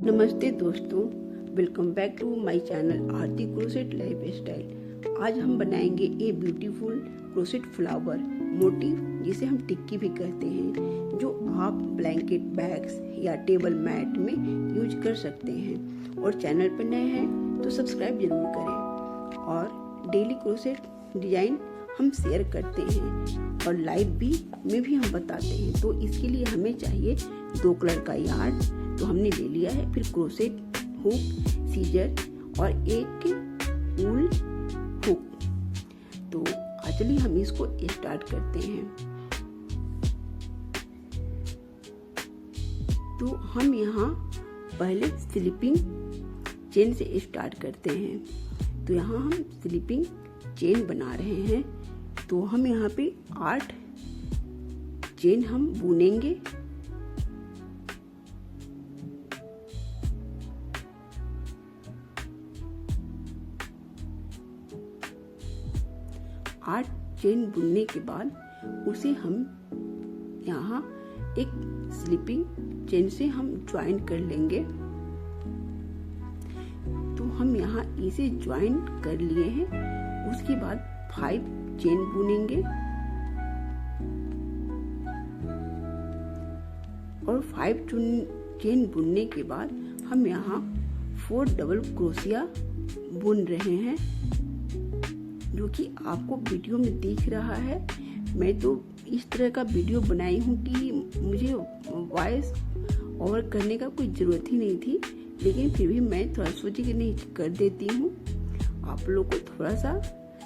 नमस्ते दोस्तों, welcome back to my channel Aarti crochet lifestyle. आज हम बनाएंगे a beautiful crochet flower motif, जिसे हम टिक्की भी कहते हैं, जो आप ब्लैंकेट, बैग्स या टेबल मैट में यूज कर सकते हैं। और चैनल पर नए हैं तो सब्सक्राइब जरूर करें। और डेली क्रोसेट डिजाइन हम शेयर करते हैं और लाइव में भी हम बताते हैं। तो इसके लिए हमें चाहिए 2 कलर का यार्न, तो हमने ले लिया है। फिर क्रोसेट हुक, सीजर और एक वूल हुक। तो चलिए हम इसको स्टार्ट करते हैं। तो हम यहाँ पहले स्लिपिंग चेन से स्टार्ट करते हैं। तो यहाँ हम स्लिपिंग चेन बना रहे हैं। तो हम यहाँ पे 8 चेन हम बुनेंगे। आठ चेन बुनने के बाद उसे हम यहाँ एक स्लिपिंग चेन से हम ज्वाइन कर लेंगे। तो हम यहाँ इसे ज्वाइन कर लिए हैं। उसके बाद 5 चेन बुनेंगे और 5 चेन बुनने के बाद हम यहाँ 4 डबल क्रोशिया बुन रहे हैं, जो कि आपको वीडियो में दिख रहा है। मैं तो इस तरह का वीडियो बनाई हूँ कि मुझे वॉइस ओवर करने का कोई ज़रूरत ही नहीं थी, लेकिन फिर भी मैं थोड़ा सोची कि नहीं कर देती हूँ, आप लोग को थोड़ा सा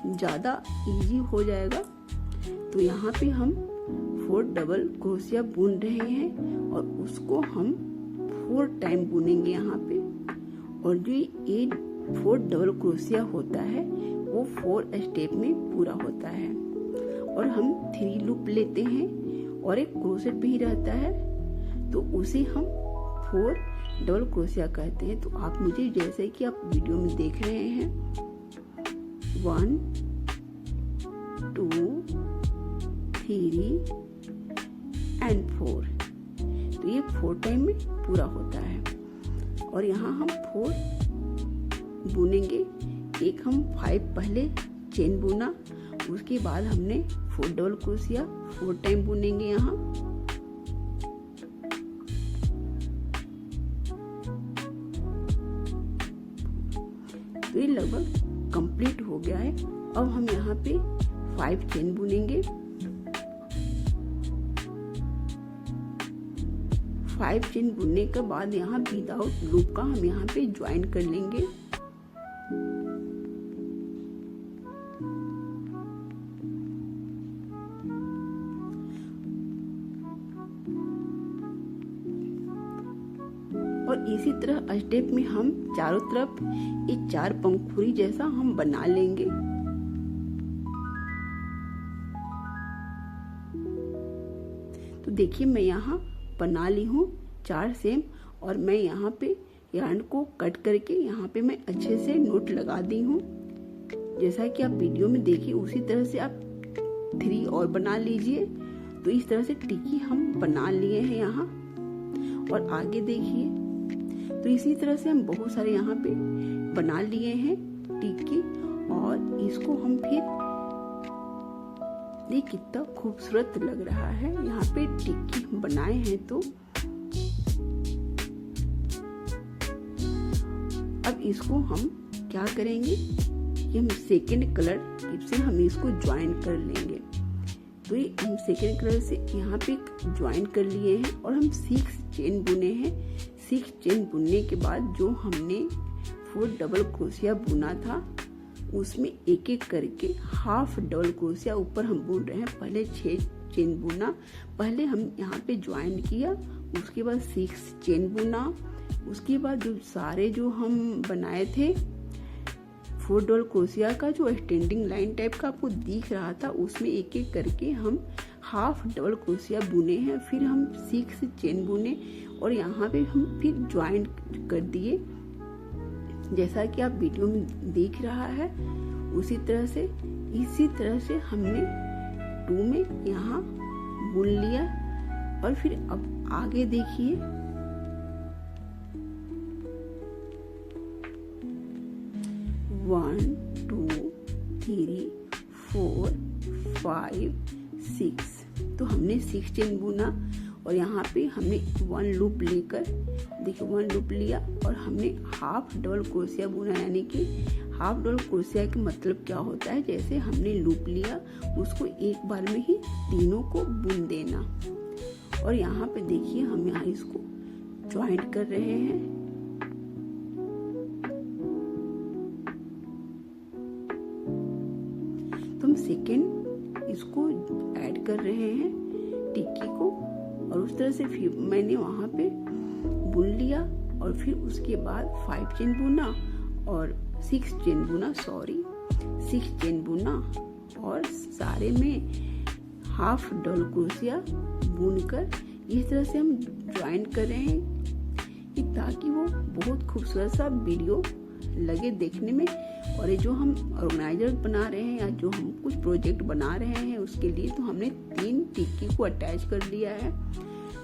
ज़्यादा इजी हो जाएगा। तो यहाँ पे हम 4 डबल क्रोशिया बुन रहे हैं और उसको हम 4 टाइम बुनेंगे यहाँ पे। और जो ये 4 डबल क्रोशिया होता है वो 4 स्टेप में पूरा होता है। और हम 3 लूप लेते हैं और एक क्रोशेट पे ही रहता है, तो उसे हम 4 डबल क्रोशिया कहते हैं। तो आप मुझे जैसे कि आप वीडियो में देख रहे हैं 1 2 3 एंड 4, तो ये 4 टाइम में पूरा होता है। और यहाँ हम 4 बुनेंगे। एक हम 5 पहले चेन बुना, उसके बाद हमने 4 डबल क्रोशिया 4 टाइम बुनेंगे यहाँ। तो ये लगभग कंप्लीट हो गया है। अब हम यहाँ पे 5 चेन बुनेंगे। 5 चेन बुनने के बाद यहाँ विदाउट लूप का हम यहाँ पे ज्वाइन कर लेंगे। और इसी तरह स्टेप में हम चारों तरफ एक 4 पंखुड़ी जैसा हम बना लेंगे। तो देखिए मैं यहाँ बना ली हूँ 4 सेम, और मैं यहाँ पे यार्न को कट करके यहाँ पे मैं अच्छे से नोट लगा दी हूँ। जैसा कि आप वीडियो में देखिए उसी तरह से आप 3 और बना लीजिए। तो इस तरह से टिक्की हम बना लिए हैं यहाँ। और आगे देखिए, तो इसी तरह से हम बहुत सारे यहाँ पे बना लिए हैं टिक्की। और इसको हम फिर ये कितना खूबसूरत लग रहा है। यहाँ पे टिक्की हम बनाए हैं। तो अब इसको हम क्या करेंगे कि हम सेकेंड कलर से हम इसको ज्वाइन कर लेंगे। तो ये हम सेकेंड कलर से यहाँ पे ज्वाइन कर लिए हैं और हम 6 चेन बुने हैं। 6 चेन बुनने के बाद जो हमने 4 डबल क्रोशिया बुना था, उसमें एक एक करके हाफ डबल क्रोशिया ऊपर हम बुन रहे हैं। पहले 6 चेन बुना, पहले हम यहाँ पे ज्वाइन किया, उसके बाद 6 चेन बुना। उसके बाद जो सारे जो हम बनाए थे 4 डबल क्रोशिया का जो स्टैंडिंग लाइन टाइप का आपको दिख रहा था, उसमें एक एक करके हम हाफ डबल क्रोशिया बुने हैं। फिर हम 6 चेन बुने और यहाँ पे हम फिर ज्वाइन कर दिए, जैसा कि आप वीडियो में देख रहा है उसी तरह से। इसी तरह से हमने 2 में यहाँ बुन लिया। और फिर अब आगे देखिए 1 2 3 4 5 6। तो हमने 6 चेन बुना और यहाँ पे हमने 1 लूप लेकर, देखिए 1 लूप लिया और हमने हाफ डबल क्रोशिया बुना। यानी कि हाफ डबल क्रोशिया का मतलब क्या होता है, जैसे हमने लूप लिया उसको एक बार में ही तीनों को बुन देना। और यहाँ पे देखिए हम यहाँ इसको ज्वाइंट कर रहे हैं। तो हम सेकेंड इसको ऐड कर रहे हैं टिक्की को, और उस तरह से फिर मैंने वहाँ पे बुन लिया और फिर उसके बाद 5 चेन बुना और 6 चेन बुना, 6 चेन बुना और सारे में हाफ डबल क्रोशिया बुनकर इस तरह से हम ज्वाइन कर रहे हैं कि ताकि वो बहुत खूबसूरत सा वीडियो लगे देखने में। और ये जो हम ऑर्गेनाइजर बना रहे हैं या जो हम कुछ प्रोजेक्ट बना रहे हैं उसके लिए तो हमने 3 टिक्की को अटैच कर लिया है।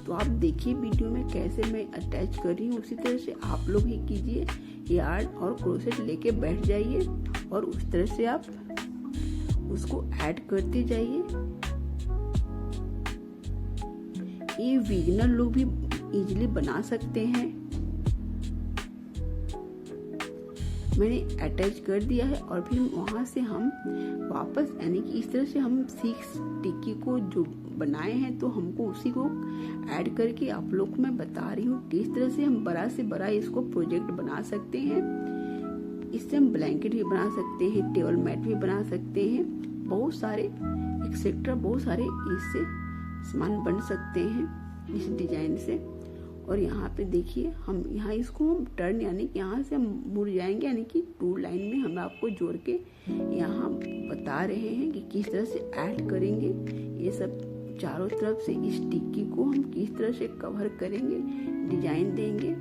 तो आप देखिए वीडियो में कैसे मैं अटैच कर रही हूँ, उसी तरह से आप लोग ही कीजिए। यार्ड और क्रोशेट लेके बैठ जाइए और उस तरह से आप उसको ऐड करते जाइए। ये बिगिनर लोग भी इजीली बना सकते हैं। मैंने अटैच कर दिया है और फिर वहां से हम वापस, यानी कि इस तरह से हम 6 टिक्की को जो बनाए हैं तो हमको उसी को ऐड करके आप लोग को मैं बता रही हूँ किस तरह से हम बड़ा से बड़ा इसको प्रोजेक्ट बना सकते हैं। इससे हम ब्लैंकेट भी बना सकते हैं, टेबल मैट भी बना सकते हैं, बहुत सारे एक्सेट्रा बहुत सारे इससे सामान बन सकते हैं इस डिजाइन से। और यहाँ पे देखिए हम यहाँ इसको हम टर्न, यानी कि यहाँ से हम मुड़ जाएंगे, यानी कि 2 लाइन में हम आपको जोड़ के यहाँ बता रहे हैं कि किस तरह से ऐड करेंगे ये सब चारों तरफ से। इस टिक्की को हम किस तरह से कवर करेंगे, डिजाइन देंगे।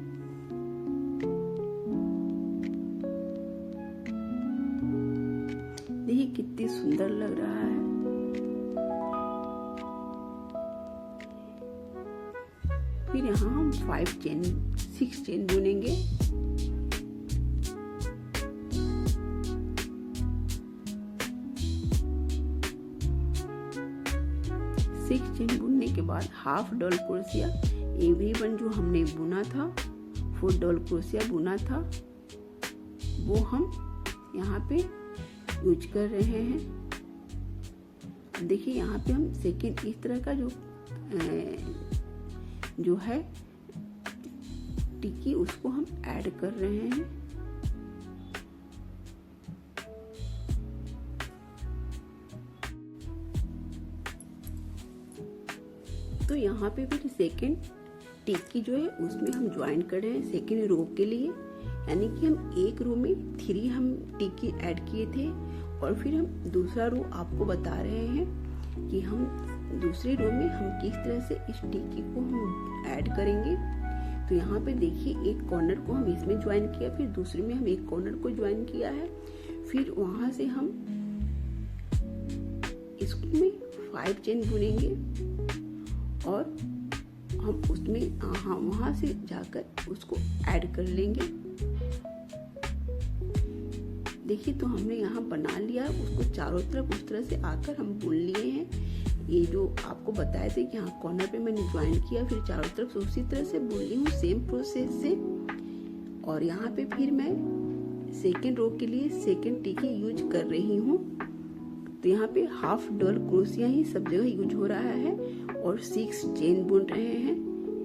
देखिए कितनी सुंदर लग रहा है। फिर यहाँ हम 6 चेन बुनेंगे। चेन बुनने के बाद हाफ डबल क्रोशिया एवरी जो हमने बुना था, 4 डबल क्रोशिया बुना था, वो हम यहाँ पे यूज कर रहे हैं। देखिए यहाँ पे हम सेकेंड इस तरह का जो है टिक्की उसको हम ऐड कर रहे हैं। तो यहाँ पे फिर सेकेंड टिक्की जो है उसमें हम ज्वाइन कर रहे हैं सेकेंड रो के लिए। यानी कि हम एक रो में 3 हम टिक्की ऐड किए थे और फिर हम दूसरा रो आपको बता रहे हैं कि हम दूसरी रो में हम किस तरह से इस टिक्की को हम ऐड करेंगे। तो यहाँ पे देखिए एक कॉर्नर को हम इसमें ज्वाइन किया, फिर दूसरे में हम एक कॉर्नर को ज्वाइन किया है, फिर वहां से हम इसमें 5 चेन बुनेंगे और हम उसमें वहां से जाकर उसको ऐड कर लेंगे। देखिए तो हमने यहाँ बना लिया, उसको चारों तरफ उस तरह से आकर हम बुन लिए हैं। ये जो आपको बताए थे कि यहाँ कॉर्नर पे मैंने ज्वाइन किया, फिर चारों तरफ उसी तरह से बुन ली हूँ सेम प्रोसेस से। और यहाँ पे फिर मैं सेकेंड रो के लिए सेकेंड टिक्की यूज कर रही हूँ। तो यहाँ पे हाफ डबल क्रोशिया ही सब जगह यूज हो रहा है और 6 चेन बुन रहे हैं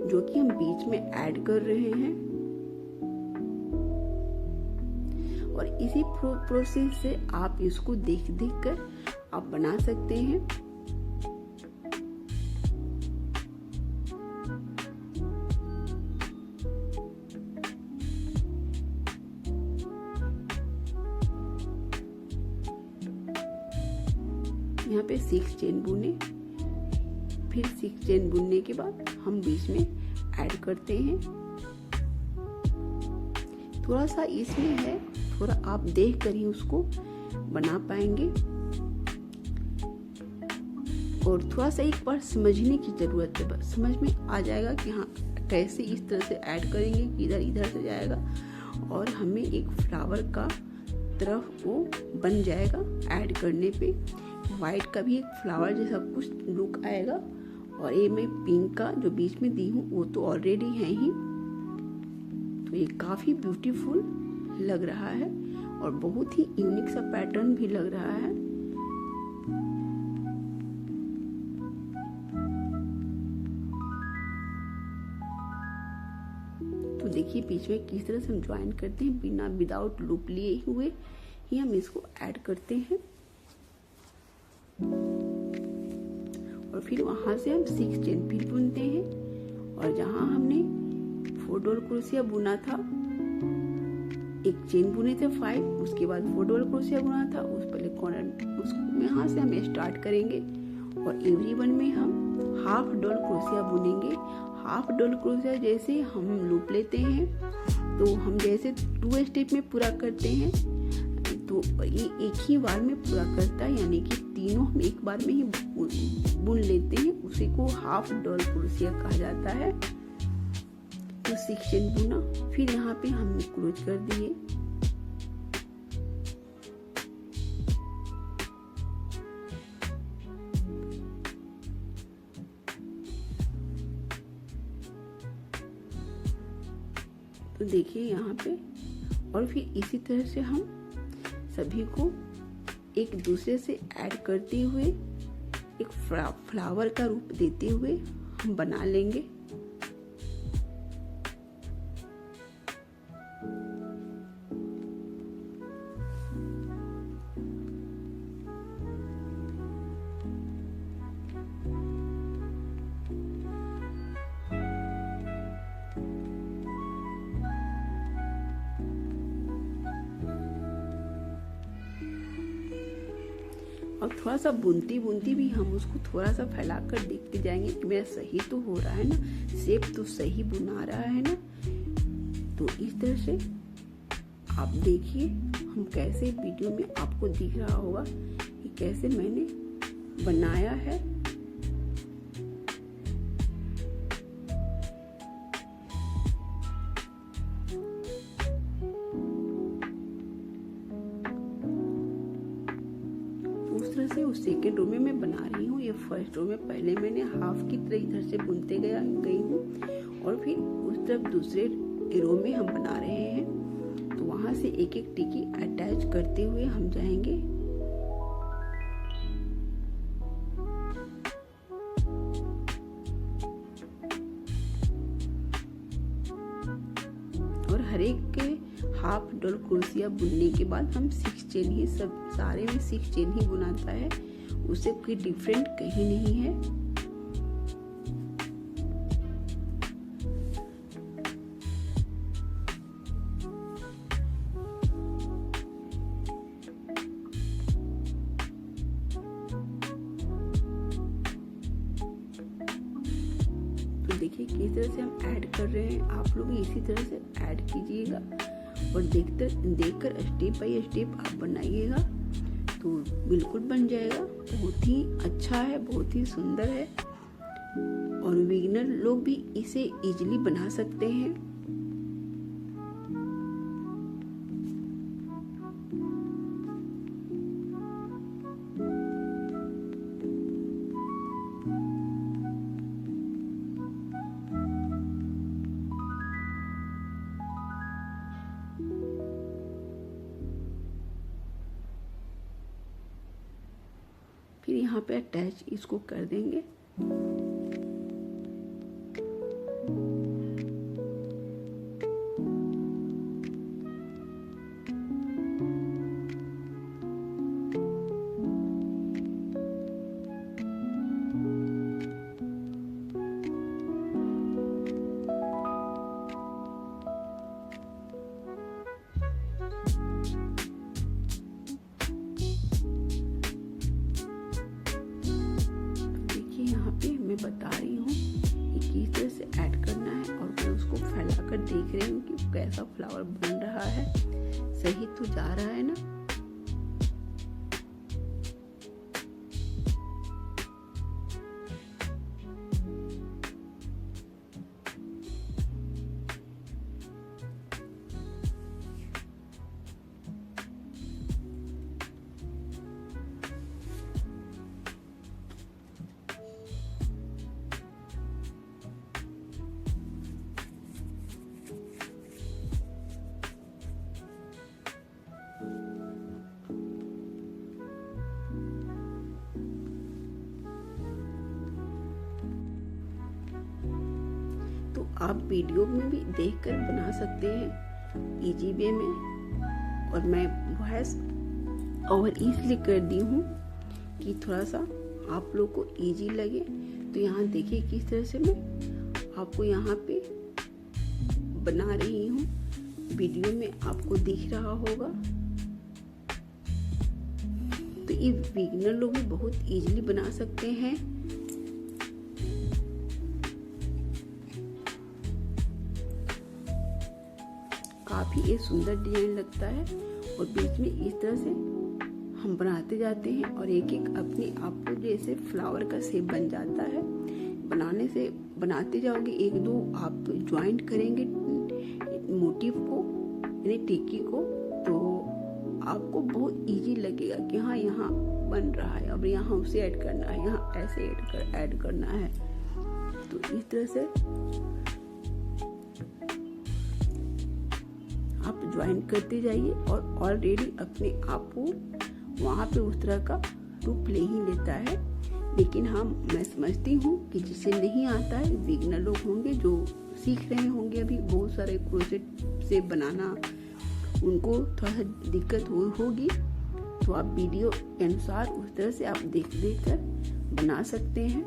जो कि हम बीच में ऐड कर रहे हैं। और इसी प्रोसेस से आप इसको देख कर आप बना सकते हैं। यहाँ पे 6 चेन बुने, फिर 6 चेन बुनने के बाद हम बीच में ऐड करते हैं। थोड़ा सा इसमें है, थोड़ा आप देख कर ही उसको बना पाएंगे और थोड़ा सा एक बार समझने की जरूरत है, बस समझ में आ जाएगा कि हाँ कैसे इस तरह से ऐड करेंगे कि इधर इधर से जाएगा। और हमें एक फ्लावर का तरफ वो बन जाएगा। ऐड करने पे वाइट का भी एक फ्लावर जैसा कुछ लुक आएगा, और ये मैं पिंक का जो बीच में दी हूँ वो तो ऑलरेडी है ही, तो ये काफी ब्यूटीफुल लग रहा है और बहुत ही यूनिक सा पैटर्न भी लग रहा है। तो देखिए बीच में किस तरह से हम ज्वाइन करते हैं, बिना विदाउट लूप लिए हुए ही हम इसको ऐड करते हैं, और फिर वहां से हम 6 चेन फिर बुनते हैं। और जहां हमने 4 डबल क्रोशिया बुना था, एक चेन बुने थे 5, उसके बाद 4 डबल क्रोशिया बुना था, उस पहले कॉर्नर उसको यहाँ से हम स्टार्ट करेंगे और एवरी वन में हम हाफ डबल क्रोशिया बुनेंगे। हाफ डबल क्रोशिया जैसे हम लूप लेते हैं, तो हम जैसे 2 स्टेप में पूरा करते हैं, तो ये एक ही बार में पूरा करता है, यानी कि तीनों हम एक बार में ही बुन लेते हैं, उसी को हाफ डबल क्रोशिया कहा जाता है। तो 6 चेन बुना, फिर यहाँ पे हमने क्लोज कर दिए। तो देखिए यहाँ पे, और फिर इसी तरह से हम सभी को एक दूसरे से ऐड करते हुए एक फ्लावर का रूप देते हुए हम बना लेंगे। और थोड़ा सा बुनती बुनती भी हम उसको थोड़ा सा फैला कर देखते जाएंगे कि मेरा सही तो हो रहा है ना, शेप तो सही बुना रहा है ना। तो इस तरह से आप देखिए हम कैसे वीडियो में आपको दिख रहा होगा कि कैसे मैंने बनाया है। उस तरह से उस सेकेंड रो में मैं बना रही हूँ। ये फर्स्ट रो में पहले मैंने हाफ की तरह इधर से बुनते गई हूँ, और फिर उस तरफ दूसरे रो में हम बना रहे हैं। तो वहां से एक एक टिकी अटैच करते हुए हम जाएंगे। और हर एक के हाफ डबल क्रोशिया बुनने के बाद हम 6 चेन ही, सब सारे में 6 चेन ही बुनाता है, उससे कोई डिफरेंट कहीं नहीं है। तो देखिए किस तरह से हम ऐड कर रहे हैं, आप लोग इसी तरह से ऐड कीजिएगा और देखकर स्टेप बाय स्टेप आप बनाइएगा, तो बिल्कुल बन जाएगा। बहुत ही अच्छा है, बहुत ही सुंदर है, और बिगिनर लोग भी इसे इजीली बना सकते हैं। फिर यहाँ पे अटैच इसको कर देंगे। मैं बता रही हूँ कि किस तरह से ऐड करना है, और मैं उसको फैला कर देख रही हूँ कि कैसा फ्लावर बन रहा है, सही तो जा रहा है ना। आप वीडियो में भी देखकर बना सकते हैं इजी वे में। और मैं वॉइस ओवर इसलिए कर दी हूँ कि थोड़ा सा आप लोग को इजी लगे। तो यहाँ देखिए किस तरह से मैं आपको यहाँ पे बना रही हूँ, वीडियो में आपको दिख रहा होगा। तो ये बिगिनर लोग भी बहुत इजीली बना सकते हैं। काफी ये सुंदर डिजाइन लगता है और बीच में इस तरह से हम बनाते जाते हैं और एक एक अपने आप को जैसे फ्लावर का शेप बन जाता है। बनाते जाओगे, एक दो आप ज्वाइंट करेंगे मोटिव को यानी टिक्की को, तो आपको बहुत इजी लगेगा कि हाँ यहाँ बन रहा है, अब यहाँ उसे ऐड करना है, यहाँ ऐसे ऐड करना है। तो इस तरह से आप ज्वाइन करते जाइए और ऑलरेडी अपने आप को वहाँ पे उस तरह का रूप ले ही लेता है। लेकिन हाँ, मैं समझती हूँ कि जिसे नहीं आता है, बिगिनर लोग होंगे जो सीख रहे होंगे अभी बहुत सारे क्रोचेट से बनाना, उनको थोड़ा सा दिक्कत होगी। तो आप वीडियो के अनुसार उस तरह से आप देख कर बना सकते हैं।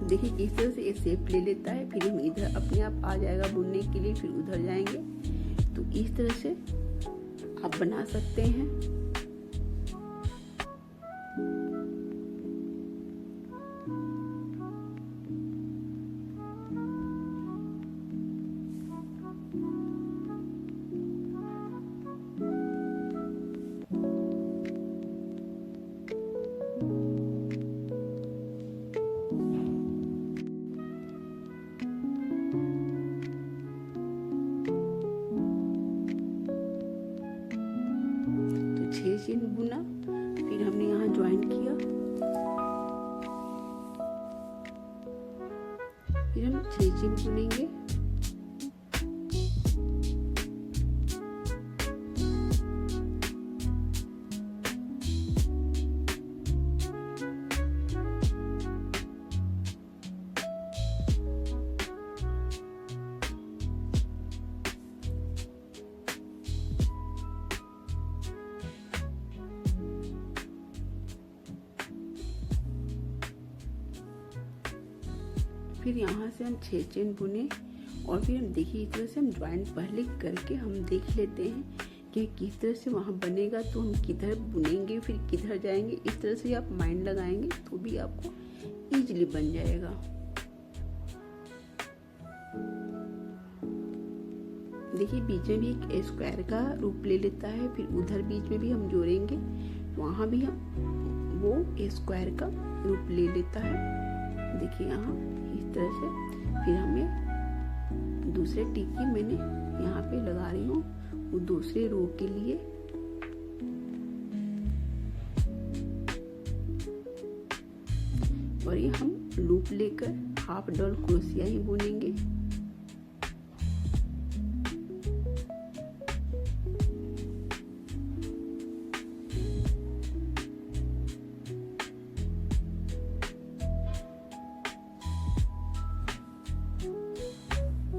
देखिए किस तरह से ये शेप ले लेता है, फिर हम इधर अपने आप आ जाएगा बुनने के लिए, फिर उधर जाएंगे। तो इस तरह से आप बना सकते हैं। चेन बुना, फिर हमने यहाँ ज्वाइन किया, फिर हम 6 चेन बुनेंगे। फिर यहाँ से हम 6 चेन बुने और फिर हम देखिए इस तरह से हम ज्वाइन पहले करके हम देख लेते हैं कि किस तरह से वहाँ बनेगा, तो हम किधर बुनेंगे फिर किधर जाएंगे। इस तरह से आप माइंड लगाएंगे तो भी आपको इजीली बन जाएगा। देखिए बीच में भी एक स्क्वायर का रूप ले लेता है, फिर उधर बीच में भी हम जोड़ेंगे, वहाँ भी हम वो स्क्वायर का रूप ले लेता है। देखिए यहाँ इस तरह से फिर हमें दूसरे टिक्की मैंने यहाँ पे लगा रही हूँ वो दूसरे रो के लिए। और ये हम लूप लेकर हाफ डबल क्रोशिया ही बुनेंगे।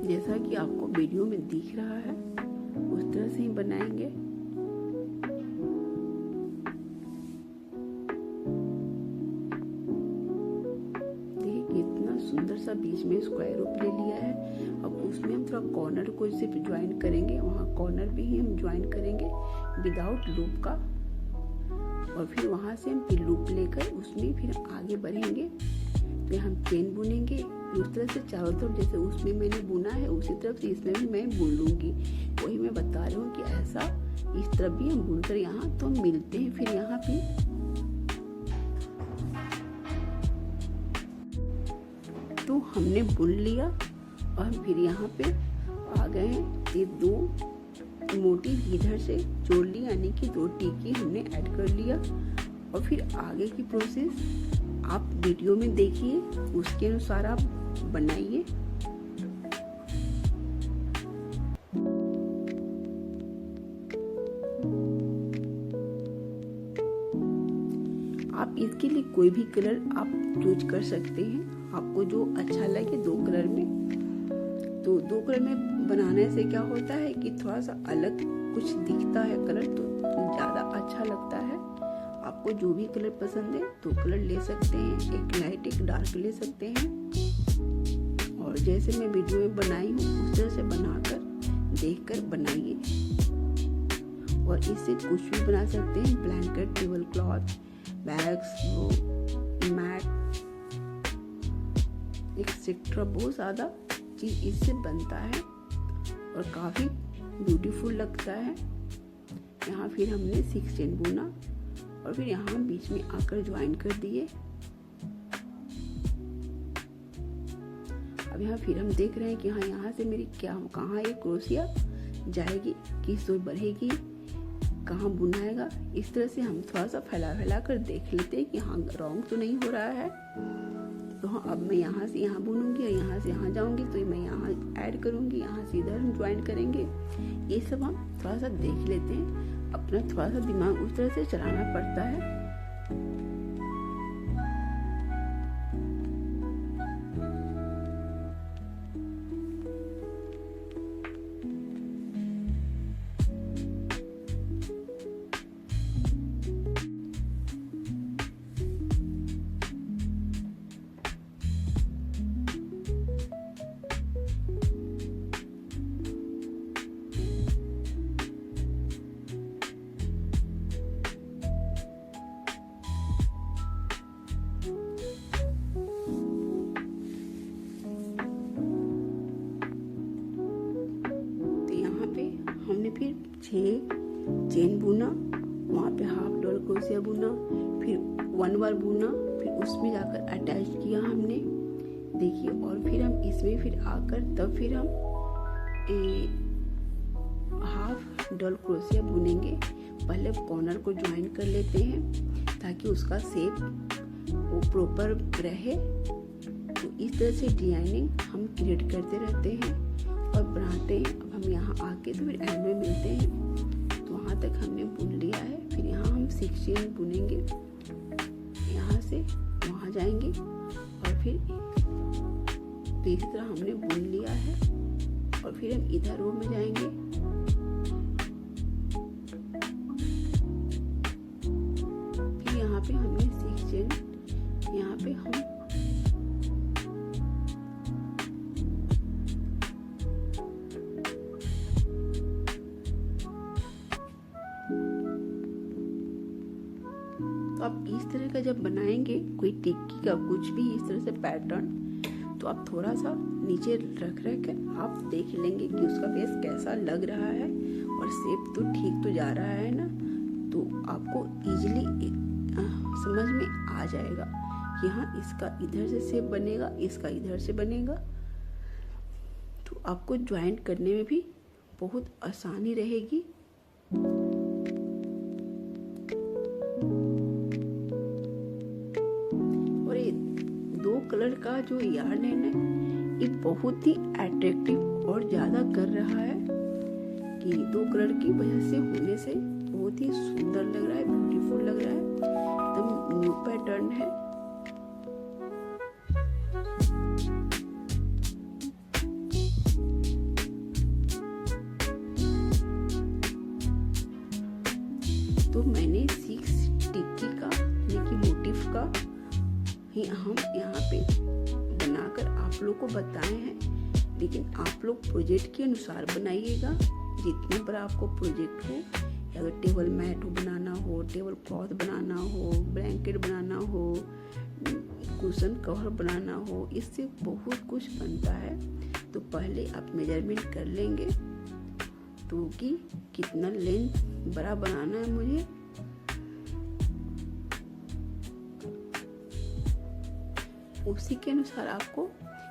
जैसा कि आपको वीडियो में दिख रहा है उस तरह से ही बनाएंगे। देखिए कितना सुंदर सा बीच में स्क्वायर रूप ले लिया है। अब उसमें हम थोड़ा कॉर्नर को सिर्फ ज्वाइन करेंगे, वहाँ कॉर्नर भी ही हम ज्वाइन करेंगे विदाउट लूप का। और फिर वहाँ से हम फिर लूप लेकर उसमें फिर आगे बढ़ेंगे। तो हम चेन बुनेंगे उस तरह से चारों तरफ, जैसे उसमें मैंने बुना है उसी तरफ से इसमें भी मैं बुन लूंगी। वही मैं बता रही हूँ कि ऐसा इस तरफ भी हम बुनकर यहाँ तो मिलते हैं। फिर यहाँ पे तो हमने बुन लिया और फिर यहाँ पे आ गए हैं। ये 2 मोटी इधर से जोड़ ली, यानी कि 2 टिक्की हमने ऐड कर लिया। और फिर आगे की प्रोसेस आप वीडियो में देखिए, उसके अनुसार आप बनाइए। आप कोई भी कलर आप चूज कर सकते हैं, आपको जो अच्छा लगे 2 कलर में। तो 2 कलर में बनाने से क्या होता है कि थोड़ा सा अलग कुछ दिखता है कलर, तो ज़्यादा अच्छा लगता है। आपको जो भी कलर पसंद है 2 कलर ले सकते हैं, एक लाइट एक डार्क ले सकते हैं। और जैसे मैं वीडियो में बनाई हूँ उस तरह से बनाकर देखकर बनाइए। और इससे कुछ भी बना सकते हैं, blanket, table cloth, bags, mat etcetera, बहुत ज़्यादा चीज इससे बनता है और काफ़ी ब्यूटीफुल लगता है। यहाँ फिर हमने 6 चेन बुना और फिर यहाँ बीच में आकर ज्वाइन कर दिए। अब यहाँ फिर हम देख रहे हैं कि हाँ यहाँ से मेरी कहाँ ये क्रोशिया जाएगी, किस ओर बढ़ेगी, कहाँ बुनाएगा। इस तरह से हम थोड़ा सा फैला कर देख लेते हैं कि हाँ रॉन्ग तो नहीं हो रहा है। तो हाँ अब मैं यहाँ से यहाँ बुनूंगी और यहाँ से यहाँ जाऊंगी, तो मैं यहाँ ऐड करूंगी, यहाँ से इधर हम ज्वाइन करेंगे। ये सब हम थोड़ा सा देख लेते हैं, अपना थोड़ा सा दिमाग उस तरह से चलाना पड़ता है। हमने फिर 6 चेन बुना, वहाँ पे हाफ डबल क्रोशिया बुना, फिर 1 बार बुना, फिर उसमें जाकर अटैच किया हमने, देखिए। और फिर हम इसमें फिर आकर तब फिर हम हाफ डबल क्रोशिया बुनेंगे। पहले कॉर्नर को ज्वाइन कर लेते हैं ताकि उसका शेप वो प्रॉपर रहे। तो इस तरह से डिजाइनिंग हम क्रिएट करते रहते हैं और बनाते हैं। अब हम यहाँ आके तो फिर एंड में मिलते हैं। तो वहाँ तक हमने बुन लिया है। फिर यहाँ हम 6 चेन बुनेंगे, यहाँ से वहाँ जाएंगे और फिर तो इस तरह हमने बुन लिया है। और फिर हम इधर रो में जाएंगे, फिर यहाँ पे हमने 6 चेन, यहाँ पे हम तो आप इस तरह का जब बनाएंगे कोई टिक्की का कुछ भी इस तरह से पैटर्न, तो आप थोड़ा सा नीचे रख कर आप देख लेंगे कि उसका फेस कैसा लग रहा है और शेप तो ठीक तो जा रहा है ना। तो आपको इजीली समझ में आ जाएगा कि हाँ इसका इधर से शेप बनेगा, इसका इधर से बनेगा। तो आपको ज्वाइंट करने में भी बहुत आसानी रहेगी। और ये 2 कलर का जो यार्न है ना, ये बहुत ही अट्रैक्टिव और ज़्यादा कर रहा है कि 2 कलर की वजह से होने से बहुत ही सुंदर लग रहा है, ब्यूटीफुल लग रहा है, एकदम न्यू पैटर्न है। तो मैंने 6 टिक्की का यानी कि मोटिफ का ही हम यहाँ पे बनाकर आप लोग को बताए हैं। लेकिन आप लोग प्रोजेक्ट के अनुसार बनाइएगा, जितना बड़ा आपको प्रोजेक्ट हो, अगर टेबल मैट हो बनाना हो, टेबल क्लॉथ बनाना हो, ब्लैंकेट बनाना हो, कुशन कवर बनाना हो, इससे बहुत कुछ बनता है। तो पहले आप मेजरमेंट कर लेंगे तो कि कितना लेंथ बड़ा बनाना है मुझे। उसी के अनुसार आपको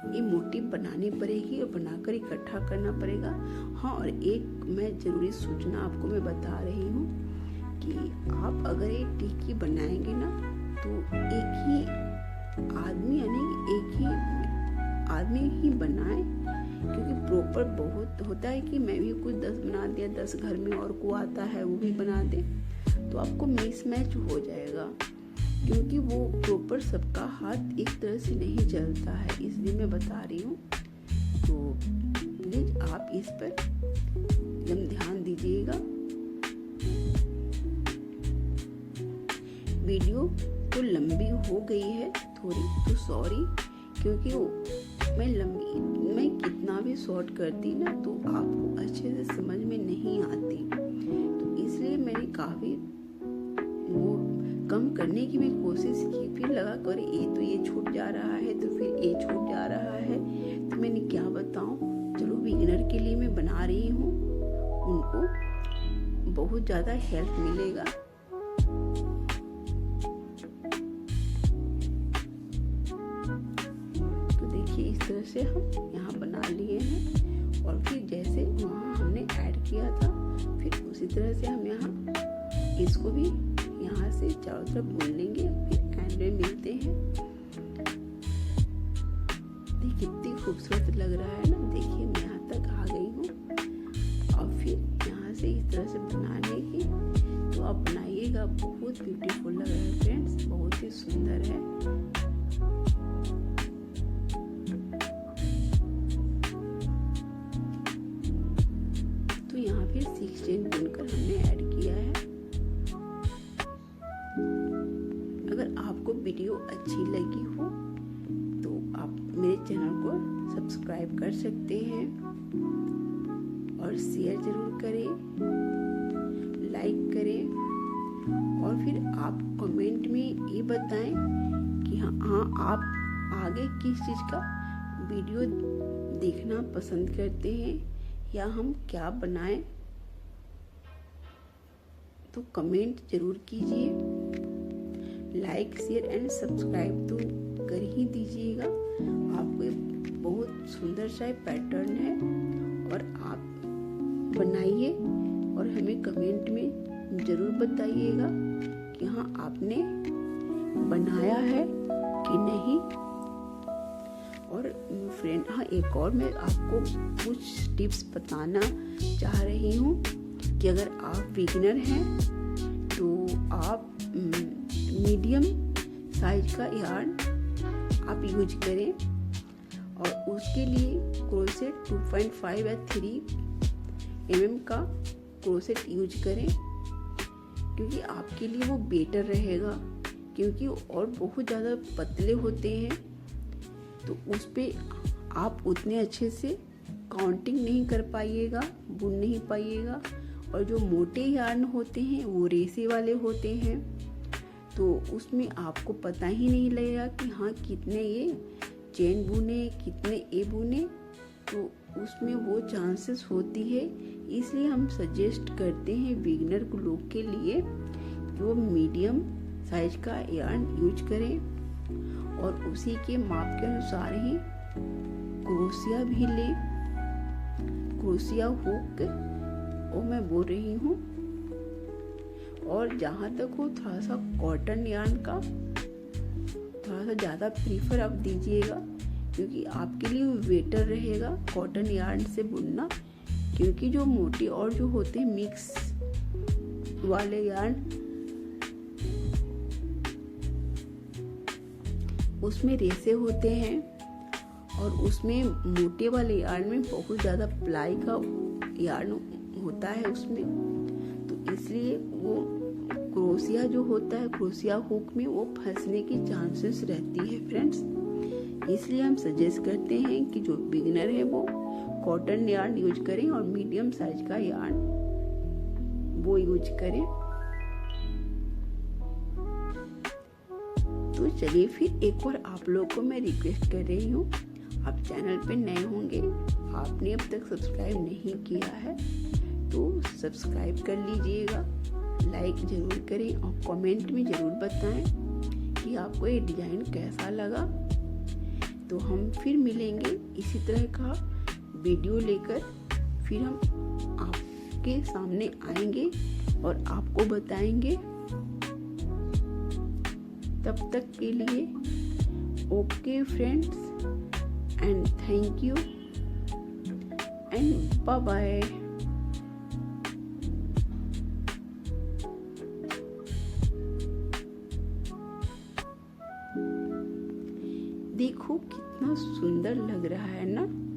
ये मोटिव बनानी पड़ेगी और बनाकर इकट्ठा करना पड़ेगा। हाँ, और एक मैं जरूरी सूचना आपको मैं बता रही हूँ कि आप अगर ये टिक्की बनाएंगे ना, तो एक ही आदमी यानी एक ही आदमी ही बनाए, क्योंकि प्रॉपर बहुत होता है कि मैं भी कुछ 10 बना दिया, 10 घर में और को आता है वो भी बना दे, तो आपको मिसमैच हो जाएगा। क्योंकि वो प्रॉपर सबका हाथ एक तरह से नहीं चलता है, इसलिए मैं बता रही हूँ। तो प्लीज आप इस पर एकदम ध्यान दीजिएगा। वीडियो तो लंबी हो गई है थोड़ी, तो सॉरी, क्योंकि मैं कितना भी शॉर्ट करती ना तो आपको अच्छे से समझ में नहीं आती, तो इसलिए मैंने काफ़ी वो कम करने की भी कोशिश की। फिर लगा कर ये छूट जा रहा है, तो फिर ये छूट जा रहा है, तो मैंने क्या बताऊं। चलो बिगिनर के लिए मैं बना रही हूँ, उनको बहुत ज़्यादा हेल्प मिलेगा। तो देखिए इस तरह से हम यहाँ बना लिए हैं, और फिर जैसे वहाँ हमने ऐड किया था, फिर उसी तरह से हम यहाँ इसको भी यहाँ से चारों तरफ भून लेंगे। फिर एंड में मिलते हैं। देखिए कितनी खूबसूरत लग रहा है ना। देखिए मैं यहाँ तक आ गई हूँ, और फिर यहाँ से इस तरह से बनाने की तो आप बनाइएगा, बहुत ब्यूटीफुल लग रहा है फ्रेंड्स, बहुत ही सुंदर है। तो यहाँ फिर 6 चेन बुनकर हमने ऐड किया है। अगर आपको वीडियो अच्छी लगी हो तो आप मेरे चैनल को सब्सक्राइब कर सकते हैं, और शेयर जरूर करें, लाइक करें, और फिर आप कमेंट में ये बताएं कि हाँ आप आगे किस चीज़ का वीडियो देखना पसंद करते हैं, या हम क्या बनाएं। तो कमेंट जरूर कीजिए, लाइक शेयर एंड सब्सक्राइब तो कर ही दीजिएगा। आपको बहुत सुंदर सा पैटर्न है, और आप बनाइए और हमें कमेंट में ज़रूर बताइएगा कि हाँ आपने बनाया है कि नहीं। और फ्रेंड हाँ, एक और मैं आपको कुछ टिप्स बताना चाह रही हूँ कि अगर आप बिगिनर हैं तो आप मीडियम साइज का यार्न आप यूज करें, और उसके लिए क्रोसेट 2.5 या 3 mm का क्रोसेट यूज करें, क्योंकि आपके लिए वो बेटर रहेगा। क्योंकि और बहुत ज़्यादा पतले होते हैं तो उस पे आप उतने अच्छे से काउंटिंग नहीं कर पाइएगा, बुन नहीं पाइएगा। और जो मोटे यार्न होते हैं वो रेसे वाले होते हैं, तो उसमें आपको पता ही नहीं लगेगा कि हाँ कितने ये चेन बुने, कितने ए बुने, तो उसमें वो चांसेस होती है। इसलिए हम सजेस्ट करते हैं बिगिनर लोग के लिए कि वो मीडियम साइज का यार्न यूज करें, और उसी के माप के अनुसार ही क्रोशिया भी लें। क्रोशिया हुक वो मैं बोल रही हूँ। और जहाँ तक हो थोड़ा सा कॉटन यार्न का थोड़ा सा ज़्यादा प्रीफर आप दीजिएगा, क्योंकि आपके लिए बेटर रहेगा कॉटन यार्न से बुनना। क्योंकि जो मोटे और जो होते हैं मिक्स वाले यार्न, उसमें रेसे होते हैं, और उसमें मोटे वाले यार्न में बहुत ज़्यादा प्लाई का यार्न होता है उसमें। तो इसलिए वो क्रोशिया जो होता है, क्रोशिया हुक में वो फंसने की चांसेस रहती है फ्रेंड्स। इसलिए हम सजेस्ट करते हैं कि जो बिगिनर है वो कॉटन यार्न यूज करें, और मीडियम साइज का यार्न वो यूज करें। तो चलिए फिर एक और आप लोग को मैं रिक्वेस्ट कर रही हूँ, आप चैनल पे नए होंगे, आपने अब तक सब्सक्राइब नहीं किया है तो सब्सक्राइब कर लीजिएगा, लाइक जरूर करें, और कमेंट में जरूर बताएं कि आपको ये डिजाइन कैसा लगा। तो हम फिर मिलेंगे इसी तरह का वीडियो लेकर, फिर हम आपके सामने आएंगे और आपको बताएंगे। तब तक के लिए okay friends, and thank you and bye bye. देखो कितना सुंदर लग रहा है ना।